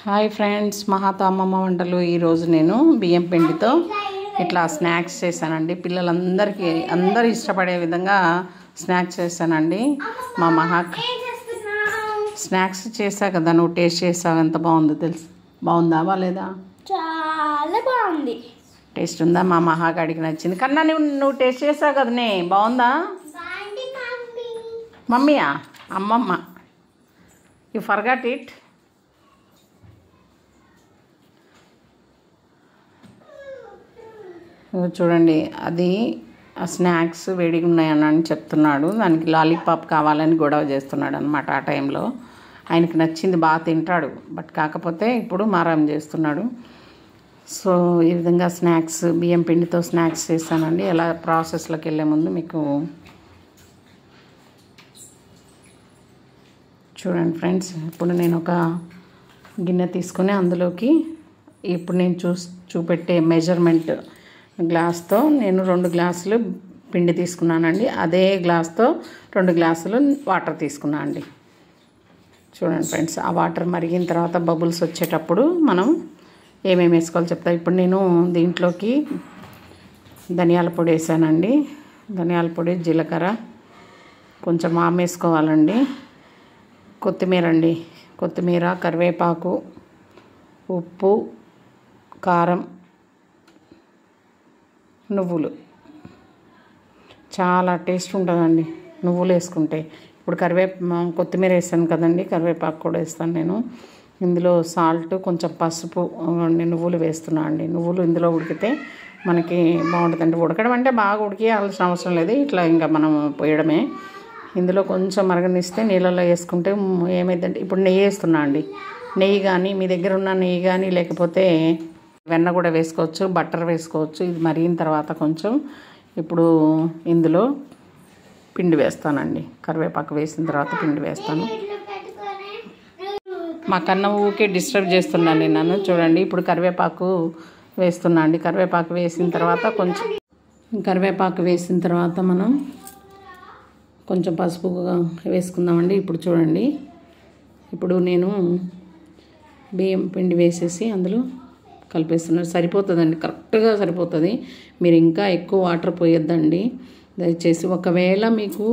Hi friends, మహాతో అమ్మమ్మ వంటలు. ఈరోజు నేను బియ్యం పిండితో ఇట్లా స్నాక్స్ చేశానండి. పిల్లలందరికీ అందరూ ఇష్టపడే విధంగా స్నాక్స్ చేశానండి. మా మహాక్ స్నాక్స్ చేశా కదా, నువ్వు టేస్ట్ చేసావు, ఎంత బాగుందో తెలుసు. బాగుందా బాగాలేదా? చాలా బాగుంది. టేస్ట్ ఉందా? మా మహాగాడికి నచ్చింది. కన్నా నువ్వు టేస్ట్ చేసావు కదనే, బాగుందా? మమ్మీయా? అమ్మమ్మ. You forgot it. చూడండి, అది ఆ స్నాక్స్ వేడిగా ఉన్నాయని చెప్తున్నాడు. దానికి లాలీపాప్ కావాలని గొడవ చేస్తున్నాడు అనమాట. ఆ టైంలో ఆయనకి నచ్చింది, బాగా తింటాడు. బట్ కాకపోతే ఇప్పుడు మారం చేస్తున్నాడు. సో ఈ విధంగా స్నాక్స్, బియ్యం పిండితో స్నాక్స్ చేస్తానండి. ఎలా ప్రాసెస్లోకి వెళ్ళే ముందు మీకు చూడండి ఫ్రెండ్స్. ఇప్పుడు నేను ఒక గిన్నె తీసుకొని అందులోకి ఇప్పుడు నేను చూపెట్టే మెజర్మెంట్ గ్లాస్తో నేను 2 గ్లాసులు పిండి తీసుకున్నానండి. అదే గ్లాస్తో 2 గ్లాసులు వాటర్ తీసుకున్నాను అండి. చూడండి ఫ్రెండ్స్, ఆ వాటర్ మరిగిన తర్వాత బబుల్స్ వచ్చేటప్పుడు మనం ఏమేమి వేసుకోవాలో చెప్తా. ఇప్పుడు నేను దీంట్లోకి ధనియాల పొడి వేసానండి. ధనియాల పొడి, జీలకర్ర, కొంచెం వాము వేసుకోవాలండి. కొత్తిమీర అండి, కొత్తిమీర, కరివేపాకు, ఉప్పు, కారం, నువ్వులు. చాలా టేస్ట్ ఉంటుందండి నువ్వులు వేసుకుంటే. ఇప్పుడు కొత్తిమీర వేసాను కదండి, కరివేపాకు కూడా వేస్తాను నేను. ఇందులో సాల్ట్, కొంచెం పసుపు, నువ్వులు వేస్తున్నాను అండి. నువ్వులు ఇందులో ఉడికితే మనకి బాగుంటుందండి. ఉడకడం అంటే బాగా ఉడికేయాల్సిన అవసరం లేదు, ఇట్లా ఇంకా మనం పోయడమే. ఇందులో కొంచెం మరగనిస్తే నీళ్ళలో వేసుకుంటే ఏమైందంటే, ఇప్పుడు నెయ్యి వేస్తున్నా అండి. నెయ్యి కానీ మీ దగ్గర ఉన్న నెయ్యి కానీ, లేకపోతే వెన్న కూడా వేసుకోవచ్చు, బటర్ వేసుకోవచ్చు. ఇది మరిగిన తర్వాత కొంచెం ఇప్పుడు ఇందులో పిండి వేస్తానండి. కరివేపాకు వేసిన తర్వాత పిండి వేస్తాను. మా కన్న ఊకే డిస్టర్బ్ చేస్తున్నాను నన్ను. చూడండి, ఇప్పుడు కరివేపాకు వేస్తున్నా అండి. కరివేపాకు వేసిన తర్వాత మనం కొంచెం పసుపు వేసుకుందామండి. ఇప్పుడు చూడండి, ఇప్పుడు నేను బియ్యం పిండి వేసేసి అందులో కలిపేస్తున్నాను. సరిపోతుందండి, కరెక్ట్గా సరిపోతుంది. మీరు ఇంకా ఎక్కువ వాటర్ పోయొద్దండి దయచేసి. ఒకవేళ మీకు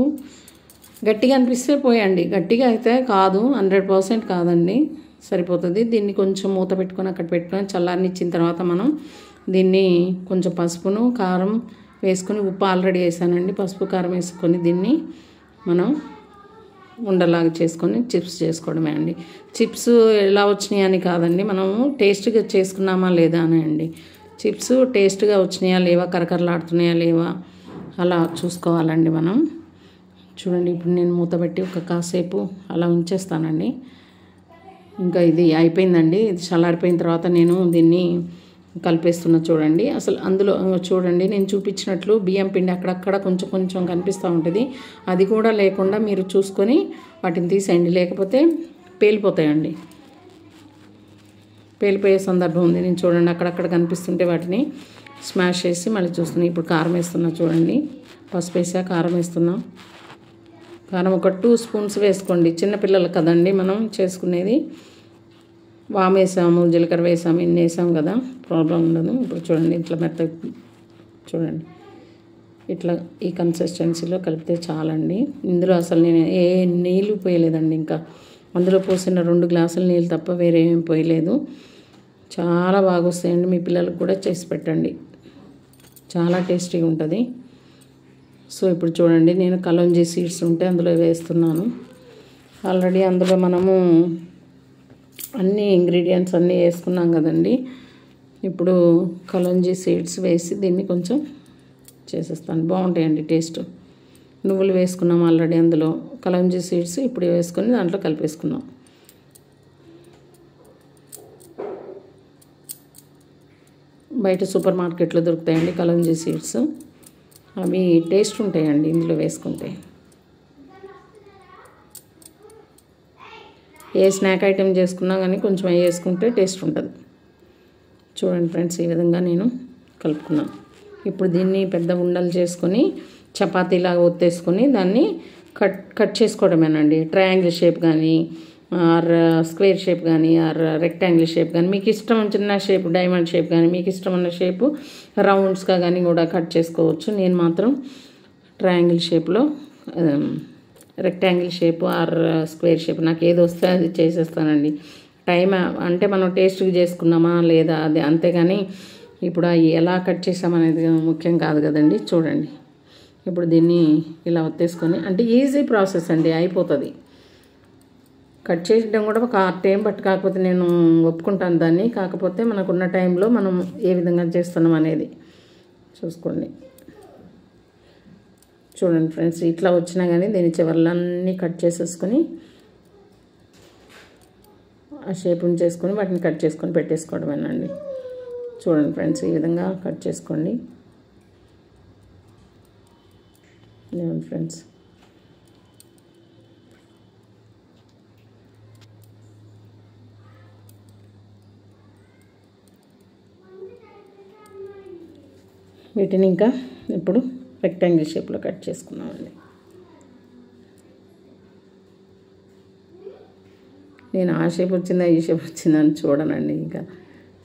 గట్టిగా అనిపిస్తే పోయండి, గట్టిగా అయితే కాదు, 100% కాదండి, సరిపోతుంది. దీన్ని కొంచెం మూత పెట్టుకొని అక్కడ పెట్టుకొని చల్లారనిచ్చిన తర్వాత మనం దీన్ని కొంచెం పసుపును, కారం వేసుకొని, ఉప్పు ఆల్రెడీ వేసానండి, పసుపు కారం వేసుకొని దీన్ని మనం ఉండలాగా చేసుకొని చిప్స్ చేసుకోవడమే అండి. చిప్స్ ఎలా వచ్చినాయి అని కాదండి, మనము టేస్ట్గా చేసుకున్నామా లేదా అని అండి. చిప్స్ టేస్ట్గా వచ్చినాయా లేవా, కరకరలాడుతున్నాయా లేవా, అలా చూసుకోవాలండి మనం. చూడండి, ఇప్పుడు నేను మూత పెట్టి ఒక కాసేపు అలా ఉంచేస్తానండి. ఇంకా ఇది అయిపోయిందండి. ఇది చల్లారిపోయిన తర్వాత నేను దీన్ని కలిపేస్తున్నా. చూడండి, అసలు అందులో చూడండి, నేను చూపించినట్లు బియ్యం పిండి అక్కడక్కడ కొంచెం కొంచెం కనిపిస్తూ ఉంటుంది. అది కూడా లేకుండా మీరు చూసుకొని వాటిని తీసేయండి, లేకపోతే పేలిపోతాయండి. పేలిపోయే సందర్భం ఉంది. నేను చూడండి, అక్కడక్కడ కనిపిస్తుంటే వాటిని స్మాష్ చేసి మళ్ళీ చూస్తున్నాను. ఇప్పుడు కారం వేస్తున్నా. చూడండి, పసుపు వేసా, కారం వేస్తున్నా. కారం ఒక 2 స్పూన్స్ వేసుకోండి, చిన్నపిల్లలు కదండి మనం చేసుకునేది. వాము వేసాము, జీలకర్ర వేసాము, ఇన్ని వేసాము కదా, ప్రాబ్లం ఉండదు. ఇప్పుడు చూడండి, ఇట్లా చూడండి, ఇట్లా ఈ కన్సిస్టెన్సీలో కలిపితే చాలండి. ఇందులో అసలు నేను ఏ నీళ్ళు పోయలేదండి. ఇంకా అందులో పోసిన 2 గ్లాసుల నీళ్ళు తప్ప వేరే ఏం పోయలేదు. చాలా బాగా వస్తాయండి. మీ పిల్లలకు కూడా చేసి పెట్టండి, చాలా టేస్టీగా ఉంటుంది. సో ఇప్పుడు చూడండి, నేను కలోంజీ సీడ్స్ ఉంటే అందులో వేస్తున్నాను. ఆల్రెడీ అందులో మనము అన్ని ఇంగ్రీడియంట్స్ అన్నీ వేసుకున్నాం కదండి. ఇప్పుడు కలోంజీ సీడ్స్ వేసి దీన్ని కొంచెం చేసేస్తాను. బాగుంటాయండి టేస్ట్. నువ్వులు వేసుకున్నాం ఆల్రెడీ అందులో. కలోంజీ సీడ్స్ ఇప్పుడు వేసుకొని దాంట్లో కలిపేసుకున్నాం. బయట సూపర్ మార్కెట్లో దొరుకుతాయండి కలోంజీ సీడ్స్. అవి టేస్ట్ ఉంటాయండి ఇందులో వేసుకుంటే. ఏ స్నాక్ ఐటెం చేసుకున్నా కానీ కొంచెం వేసుకుంటే టేస్ట్ ఉంటుంది. చూడండి ఫ్రెండ్స్, ఈ విధంగా నేను కలుపుకున్నాను. ఇప్పుడు దీన్ని పెద్ద ఉండలు చేసుకొని చపాతీలాగా ఒత్తేసుకొని దాన్ని కట్ చేసుకోవడమేనండి. ట్రయాంగిల్ షేప్ కానీ ఆర్ స్క్వేర్ షేప్ కానీ ఆర్ రెక్టాంగిల్ షేప్ కానీ మీకు ఇష్టం చిన్న షేప్ డైమండ్ షేప్ కానీ మీకు ఇష్టం ఉన్న షేపు రౌండ్స్గా కానీ కూడా కట్ చేసుకోవచ్చు. నేను మాత్రం ట్రయాంగిల్ షేప్లో rectangle shape or square shape నాకు ఏది వస్తే అది చేసేస్తానండి. టైం అంటే మనం టేస్ట్కి చేసుకున్నామా లేదా అది అంతేగాని ఇప్పుడు అవి ఎలా కట్ చేసామనేది ముఖ్యం కాదు కదండి. చూడండి ఇప్పుడు దీన్ని ఇలా ఒత్తేసుకొని అంటే ఈజీ ప్రాసెస్ అండి, అయిపోతుంది. కట్ చేయడం కూడా ఒక టైం బట్ కాకపోతే నేను ఒప్పుకుంటాను దాన్ని. కాకపోతే మనకున్న టైంలో మనం ఏ విధంగా చేస్తున్నాం అనేది చూసుకోండి. చూడండి ఫ్రెండ్స్, ఇట్లా వచ్చినా కానీ దీని చివర్లన్నీ కట్ చేసేసుకొని ఆ షేప్ని చేసుకొని వాటిని కట్ చేసుకొని పెట్టేసుకోవడమేనండి. చూడండి ఫ్రెండ్స్, ఈ విధంగా కట్ చేసుకోండి. చూడండి ఫ్రెండ్స్, వీటిని ఇంకా ఇప్పుడు రెక్టాంగిల్ షేప్లో కట్ చేసుకున్నామండి. నేను ఆ షేప్ వచ్చిందా ఈ షేప్ వచ్చిందా అని చూడనండి. ఇంకా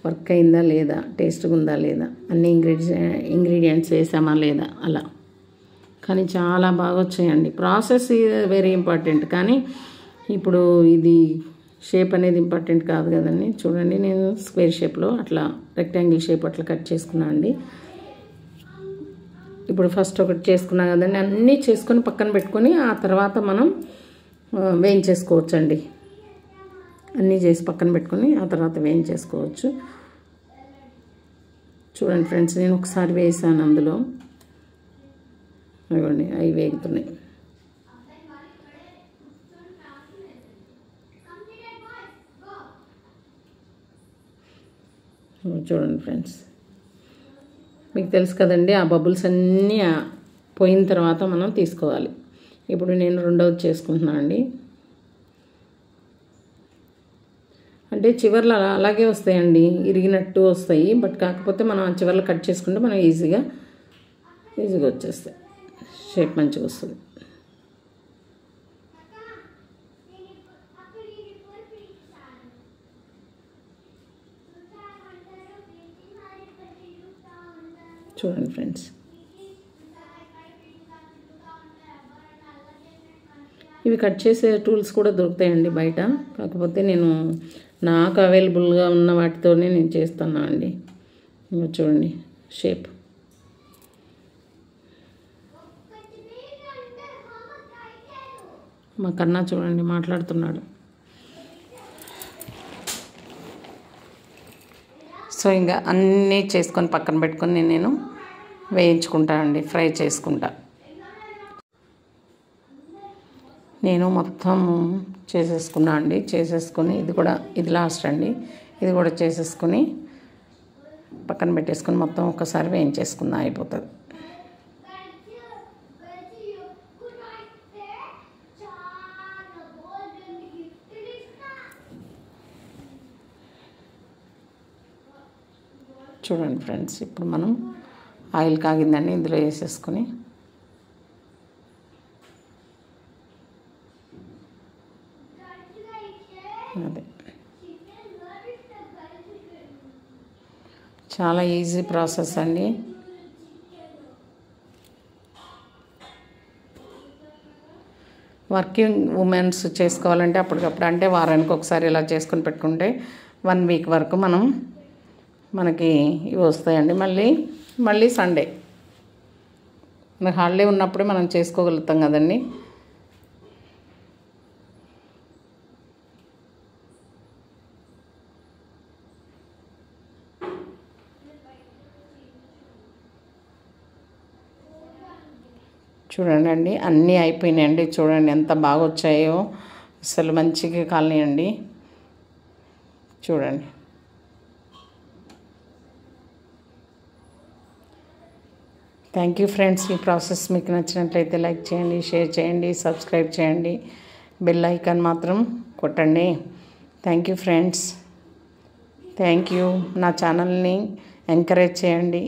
వర్క్ అయిందా లేదా, టేస్ట్గా ఉందా లేదా, అన్ని ఇంగ్రీడియంట్స్ వేసామా లేదా అలా. కానీ చాలా బాగా వచ్చాయండి. ప్రాసెస్ వెరీ ఇంపార్టెంట్, కానీ ఇప్పుడు ఇది షేప్ అనేది ఇంపార్టెంట్ కాదు కదండి. చూడండి నేను స్క్వేర్ షేప్లో అట్లా రెక్టాంగిల్ షేప్ అట్లా కట్ చేసుకున్నాను అండి. ఇప్పుడు ఫస్ట్ ఒకటి చేసుకున్నాం కదండి, అన్నీ చేసుకొని పక్కన పెట్టుకొని ఆ తర్వాత మనం వేయించేసుకోవచ్చు అండి. అన్నీ చేసి పక్కన పెట్టుకొని ఆ తర్వాత వేయించేసుకోవచ్చు. చూడండి ఫ్రెండ్స్, నేను ఒకసారి వేసాను అందులో, ఇవ్వండి అవి వేగుతున్నాయి. చూడండి ఫ్రెండ్స్, మీకు తెలుసు కదండి ఆ బబుల్స్ అన్నీ పోయిన తర్వాత మనం తీసుకోవాలి. ఇప్పుడు నేను రెండవది చేసుకుంటున్నాను అండి. అంటే చివర్లు అలాగే వస్తాయండి, ఇరిగినట్టు వస్తాయి. బట్ కాకపోతే మనం ఆ చివర్లు కట్ చేసుకుంటే మనం ఈజీగా వచ్చేస్తాయి, షేప్ మంచిగా వస్తుంది. చూడండి ఫ్రెండ్స్, ఇవి కట్ చేసే టూల్స్ కూడా దొరుకుతాయండి బయట. కాకపోతే నేను నాకు అవైలబుల్గా ఉన్న వాటితోనే నేను చేస్తున్నా అండి. చూడండి షేప్. మా కన్నా చూడండి మాట్లాడుతున్నాడు. సో ఇంకా అన్నీ చేసుకొని పక్కన పెట్టుకొని నేను వేయించుకుంటానండి, ఫ్రై చేసుకుంటా. నేను మొత్తం చేసేసుకున్నా అండి. చేసేసుకొని ఇది లాస్ట్ అండి, ఇది కూడా చేసేసుకొని పక్కన పెట్టేసుకొని మొత్తం ఒక్కసారి వేయించేసుకుందాం, అయిపోతుంది. చూడండి ఫ్రెండ్స్, ఇప్పుడు మనం ఆయిల్ కాగిందండి, ఇందులో వేసేసుకొని అదే చాలా ఈజీ ప్రాసెస్ అండి. వర్కింగ్ ఉమెన్స్ చేసుకోవాలంటే అప్పటికప్పుడు, అంటే వారానికి ఒకసారి ఇలా చేసుకొని పెట్టుకుంటే 1 వీక్ వరకు మనకి ఇవి వస్తాయండి. మళ్ళీ సండే మనకి హాలిడే ఉన్నప్పుడే మనం చేసుకోగలుగుతాం కదండి. చూడండి అన్నీ అయిపోయినాయండి. చూడండి ఎంత బాగా వచ్చాయో, అసలు మంచిగా కాలనీయండి. చూడండి థ్యాంక్ యూ ఫ్రెండ్స్. ఈ ప్రాసెస్ మీకు నచ్చినట్లయితే లైక్ చేయండి, షేర్ చేయండి, సబ్స్క్రైబ్ చేయండి, బెల్ ఐకాన్ మాత్రం కొట్టండి. Thank you friends, thank you. నా ఛానల్ని ఎంకరేజ్ చేయండి,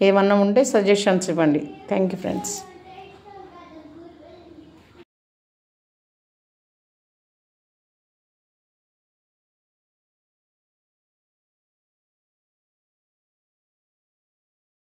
ఏమన్నా ఉంటే సజెషన్స్ ఇవ్వండి. Thank you friends.